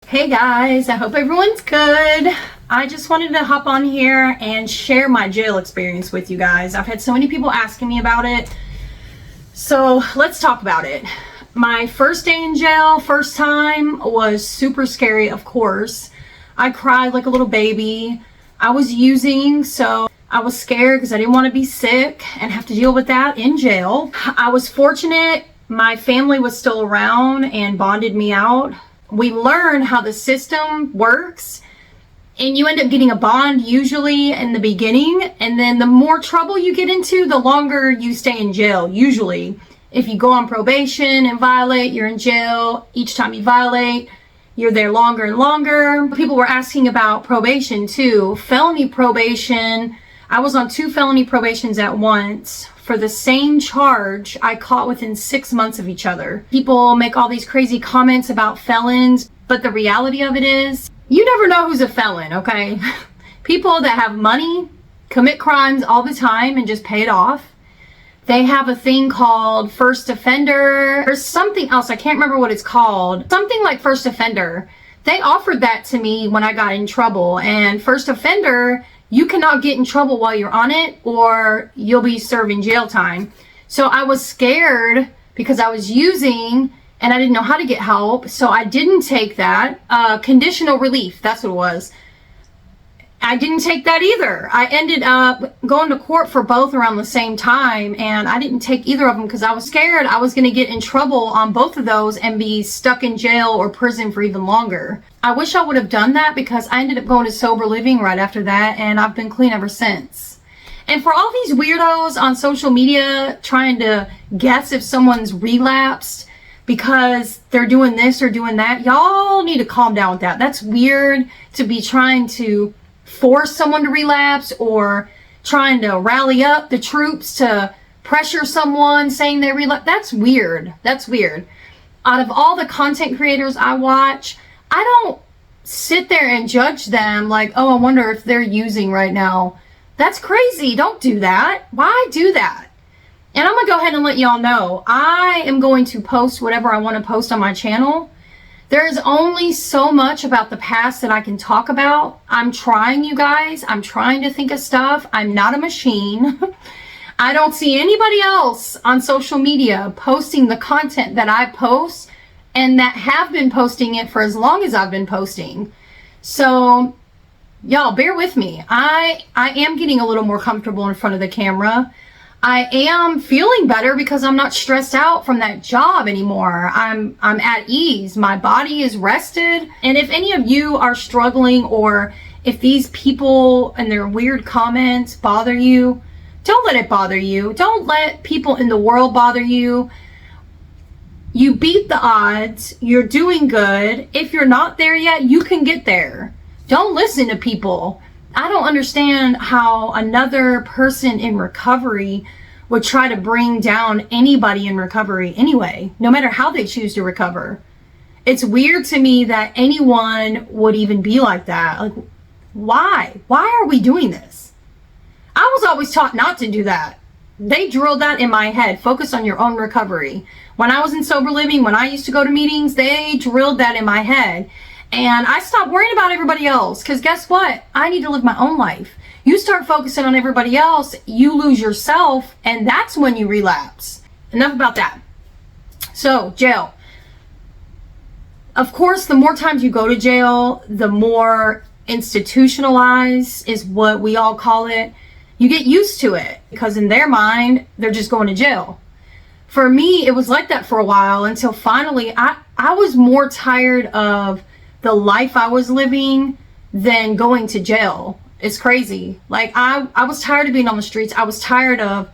Hey guys, I hope everyone's good. I just wanted to hop on here and share my jail experience with you guys. I've had so many people asking me about it. So let's talk about it. My first day in jail, first time, was super scary, of course. I cried like a little baby. I was using, so I was scared because I didn't want to be sick and have to deal with that in jail. I was fortunate my family was still around and bonded me out. We learn how the system works, and you end up getting a bond usually in the beginning, and then the more trouble you get into, the longer you stay in jail. Usually if you go on probation and violate, you're in jail. Each time you violate, you're there longer and longer. People were asking about probation too. Felony probation, I was on 2 felony probations at once for the same charge I caught within 6 months of each other. People make all these crazy comments about felons, but the reality of it is, you never know who's a felon, okay? People that have money commit crimes all the time and just pay it off. They have a thing called first offender, or something else, I can't remember what it's called. Something like first offender. They offered that to me when I got in trouble, and first offender, you cannot get in trouble while you're on it, or you'll be serving jail time. So I was scared because I was using and I didn't know how to get help, so I didn't take that. Conditional relief, that's what it was. I didn't take that either. I ended up going to court for both around the same time, and I didn't take either of them because I was scared I was going to get in trouble on both of those and be stuck in jail or prison for even longer. I wish I would have done that because I ended up going to sober living right after that, and I've been clean ever since. And for all these weirdos on social media trying to guess if someone's relapsed because they're doing this or doing that, y'all need to calm down with that. That's weird to be trying to force someone to relapse or trying to rally up the troops to pressure someone saying they relapse. That's weird. That's weird. Out of all the content creators I watch, I don't sit there and judge them like, oh, I wonder if they're using right now. That's crazy. Don't do that. Why do that? And I'm going to go ahead and let y'all know, I am going to post whatever I want to post on my channel. There is only so much about the past that I can talk about. I'm trying, you guys. I'm trying to think of stuff. I'm not a machine. I don't see anybody else on social media posting the content that I post and that have been posting it for as long as I've been posting. So y'all bear with me. I am getting a little more comfortable in front of the camera. I am feeling better because I'm not stressed out from that job anymore. I'm at ease. My body is rested. And if any of you are struggling, or if these people and their weird comments bother you, don't let it bother you. Don't let people in the world bother you. You beat the odds. You're doing good. If you're not there yet, you can get there. Don't listen to people. I don't understand how another person in recovery would try to bring down anybody in recovery anyway, no matter how they choose to recover. It's weird to me that anyone would even be like that. Like, why? Why are we doing this? I was always taught not to do that. They drilled that in my head. Focus on your own recovery. When I was in sober living, when I used to go to meetings, they drilled that in my head. And I stopped worrying about everybody else, because guess what? I need to live my own life. You start focusing on everybody else, you lose yourself, and that's when you relapse. Enough about that. So, jail. Of course, the more times you go to jail, the more institutionalized is what we all call it. You get used to it, because in their mind, they're just going to jail. For me, it was like that for a while until finally I was more tired of the life I was living than going to jail. It's crazy. Like I was tired of being on the streets. I was tired of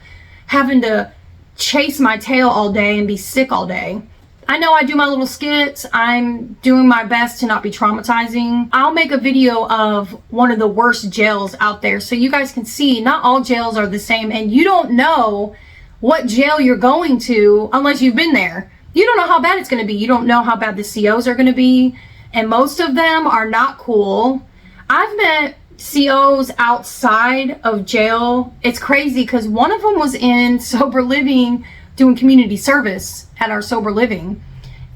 having to chase my tail all day and be sick all day. I know I do my little skits. I'm doing my best to not be traumatizing. I'll make a video of one of the worst jails out there so you guys can see not all jails are the same, and you don't know what jail you're going to unless you've been there. You don't know how bad it's going to be. You don't know how bad the COs are going to be. And most of them are not cool. I've met COs outside of jail. It's crazy because one of them was in sober living doing community service at our sober living.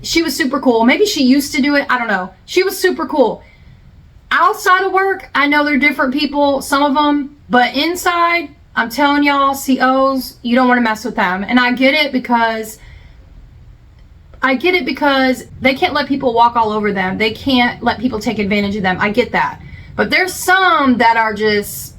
She was super cool. Maybe she used to do it. I don't know. She was super cool. Outside of work, I know they're different people, some of them, but inside, I'm telling y'all, COs, you don't want to mess with them. And I get it because they can't let people walk all over them. They can't let people take advantage of them. I get that. But there's some that are just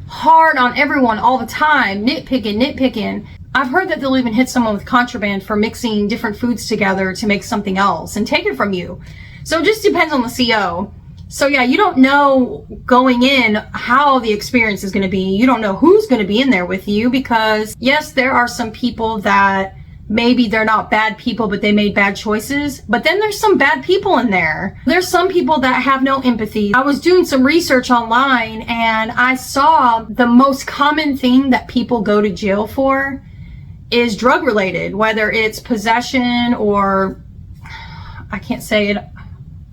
hard on everyone all the time, nitpicking. I've heard that they'll even hit someone with contraband for mixing different foods together to make something else and take it from you. So it just depends on the CO. So yeah, you don't know going in how the experience is going to be. You don't know who's going to be in there with you, because yes, there are some people that maybe they're not bad people, but they made bad choices. But then there's some bad people in there. There's some people that have no empathy. I was doing some research online and I saw the most common thing that people go to jail for is drug related, whether it's possession or, I can't say it,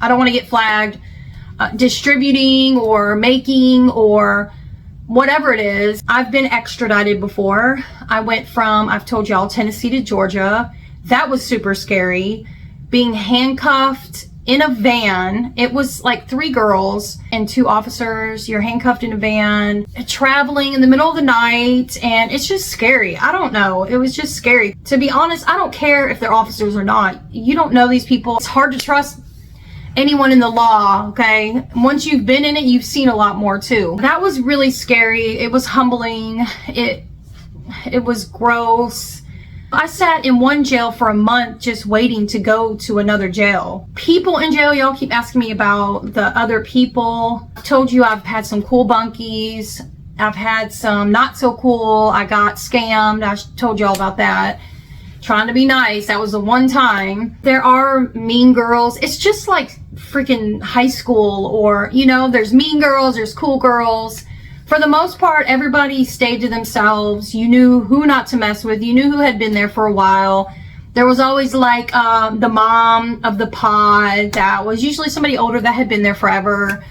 I don't want to get flagged, distributing or making or whatever it is. I've been extradited before. I went from, I've told y'all, Tennessee to Georgia. That was super scary. Being handcuffed in a van. It was like 3 girls and 2 officers. You're handcuffed in a van, traveling in the middle of the night, and it's just scary. I don't know. It was just scary. To be honest, I don't care if they're officers or not. You don't know these people. It's hard to trust anyone in the law, okay? Once you've been in it, you've seen a lot more too. That was really scary. It was humbling. It was gross. I sat in one jail for a month just waiting to go to another jail. People in jail, y'all keep asking me about the other people. I told you I've had some cool bunkies. I've had some not so cool. I got scammed. I told y'all about that. Trying to be nice. That was the one time. There are mean girls. It's just like freaking high school, or, you know, there's mean girls, there's cool girls. For the most part, everybody stayed to themselves. You knew who not to mess with. You knew who had been there for a while. There was always like the mom of the pod that was usually somebody older that had been there forever.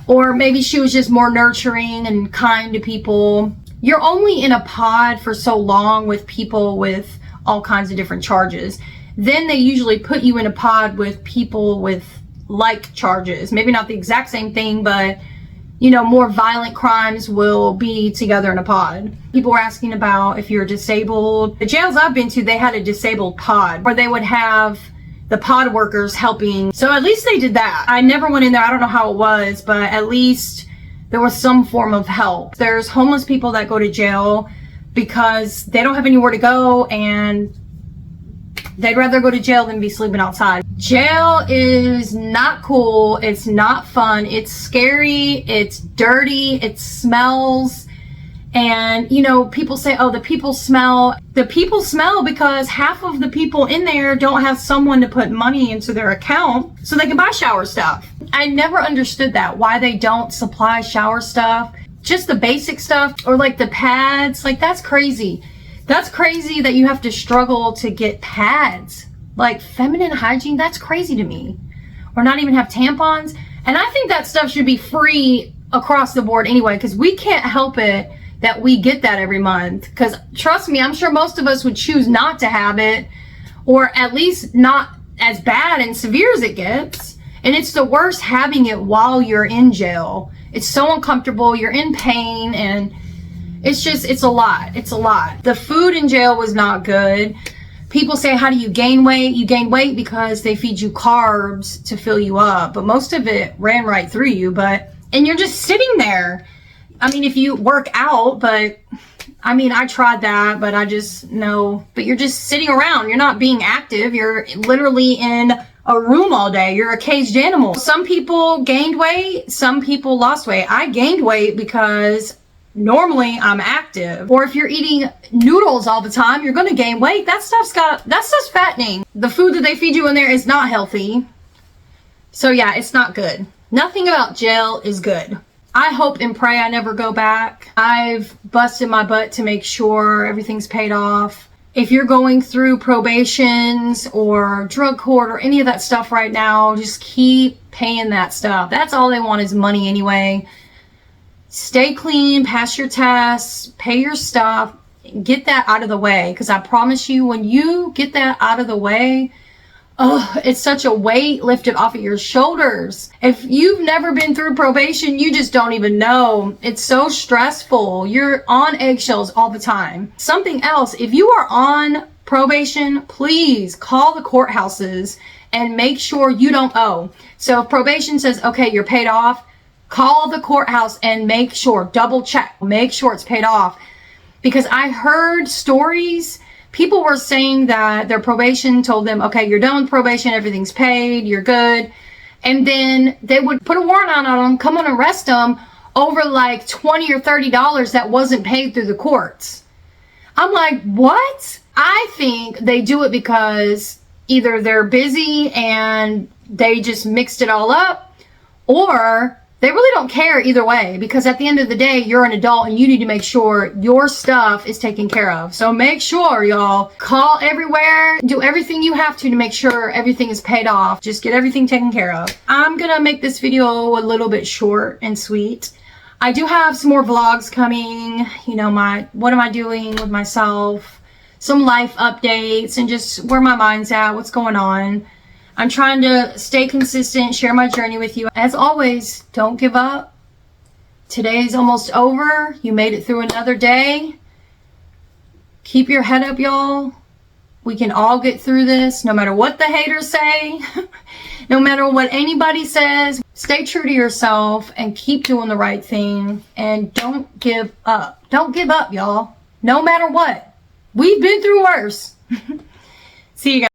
Or maybe she was just more nurturing and kind to people. You're only in a pod for so long with people with all kinds of different charges. Then they usually put you in a pod with people with like charges. Maybe not the exact same thing, but you know, more violent crimes will be together in a pod. People were asking about if you're disabled. The jails I've been to, they had a disabled pod where they would have the pod workers helping. So at least they did that. I never went in there. I don't know how it was, but at least there was some form of help. There's homeless people that go to jail because they don't have anywhere to go and they'd rather go to jail than be sleeping outside. Jail is not cool. It's not fun. It's scary. It's dirty. It smells. And, you know, people say, oh, the people smell. The people smell because half of the people in there don't have someone to put money into their account so they can buy shower stuff. I never understood that, why they don't supply shower stuff. Just the basic stuff, or like the pads. Like, that's crazy. That's crazy that you have to struggle to get pads. Like feminine hygiene, that's crazy to me. Or not even have tampons. And I think that stuff should be free across the board anyway, because we can't help it that we get that every month. Because trust me, I'm sure most of us would choose not to have it, or at least not as bad and severe as it gets. And it's the worst having it while you're in jail. It's so uncomfortable, you're in pain, and it's a lot. It's a lot. The food in jail was not good. People say, how do you gain weight? You gain weight because they feed you carbs to fill you up, but most of it ran right through you. And you're just sitting there. I mean, if you work out, but I mean, I tried that, but I just know, but you're just sitting around. You're not being active. You're literally in a room all day. You're a caged animal. Some people gained weight. Some people lost weight. I gained weight because normally I'm active. Or if you're eating noodles all the time, you're going to gain weight. That stuff's fattening. The food that they feed you in there is not healthy. So yeah, it's not good. Nothing about jail is good. I hope and pray I never go back. I've busted my butt to make sure everything's paid off. If you're going through probations or drug court or any of that stuff right now, just keep paying that stuff. That's all they want is money anyway. Stay clean, pass your tests, pay your stuff, get that out of the way. Because I promise you, when you get that out of the way, Oh, it's such a weight lifted off of your shoulders. If you've never been through probation, you just don't even know. It's so stressful. You're on eggshells all the time. Something else, if you are on probation, please call the courthouses and make sure you don't owe. So if probation says, okay, you're paid off, call the courthouse and make sure, double check, make sure it's paid off. Because I heard stories, people were saying that their probation told them, okay, you're done with probation, everything's paid, you're good. And then they would put a warrant out on them, come and arrest them over like $20 or $30 that wasn't paid through the courts. I'm like, what? I think they do it because either they're busy and they just mixed it all up, or they really don't care either way, because at the end of the day, you're an adult and you need to make sure your stuff is taken care of. So make sure, y'all, call everywhere, do everything you have to make sure everything is paid off. Just get everything taken care of. I'm gonna make this video a little bit short and sweet. I do have some more vlogs coming, you know, what am I doing with myself, some life updates, and just where my mind's at, what's going on. I'm trying to stay consistent, share my journey with you. As always, don't give up. Today's almost over. You made it through another day. Keep your head up, y'all. We can all get through this, no matter what the haters say, no matter what anybody says. Stay true to yourself and keep doing the right thing. And don't give up. Don't give up, y'all. No matter what. We've been through worse. See you guys.